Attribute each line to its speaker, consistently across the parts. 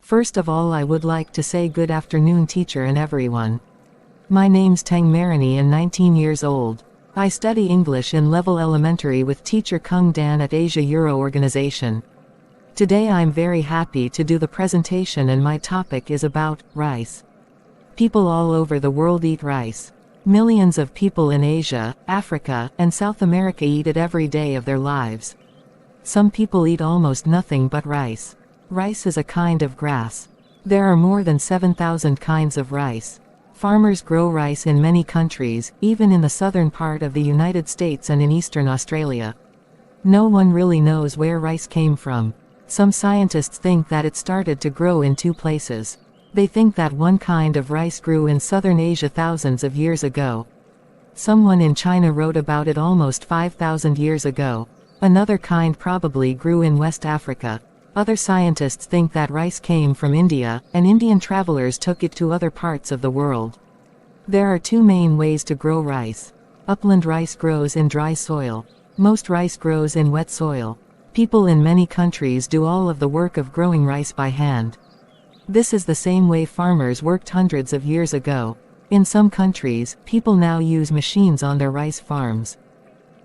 Speaker 1: First of all, I would like to say good afternoon, teacher and everyone. My name's Tang Marini and 19 years old. I study English in level elementary with teacher Kung Dan at Asia Euro Organization. Today I'm very happy to do the presentation and my topic is about rice. People all over the world eat rice. Millions of people in Asia, Africa, and South America eat it every day of their lives. Some people eat almost nothing but rice. Rice is a kind of grass. There are more than 7,000 kinds of rice. Farmers grow rice in many countries, even in the southern part of the United States and in eastern Australia. No one really knows where rice came from. Some scientists think that it started to grow in two places. They think that one kind of rice grew in southern Asia thousands of years ago. Someone in China wrote about it almost 5,000 years ago. Another kind probably grew in West Africa. Other scientists think that rice came from India, and Indian travelers took it to other parts of the world. There are two main ways to grow rice. Upland rice grows in dry soil. Most rice grows in wet soil. People in many countries do all of the work of growing rice by hand. This is the same way farmers worked hundreds of years ago. In some countries, people now use machines on their rice farms.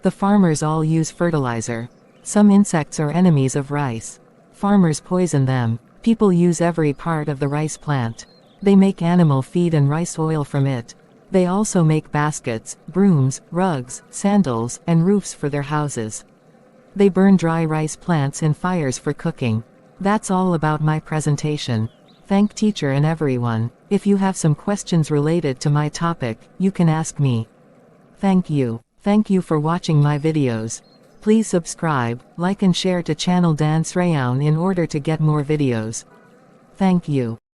Speaker 1: The farmers all use fertilizer. Some insects are enemies of rice. Farmers poison them. People use every part of the rice plant. They make animal feed and rice oil from it. They also make baskets, brooms, rugs, sandals, and roofs for their houses. They burn dry rice plants in fires for cooking. That's all about my presentation. Thank teacher and everyone. If you have some questions related to my topic, you can ask me. Thank you. Thank you for watching my videos. Please subscribe, like and share to channel Dan Sreyoun in order to get more videos. Thank you.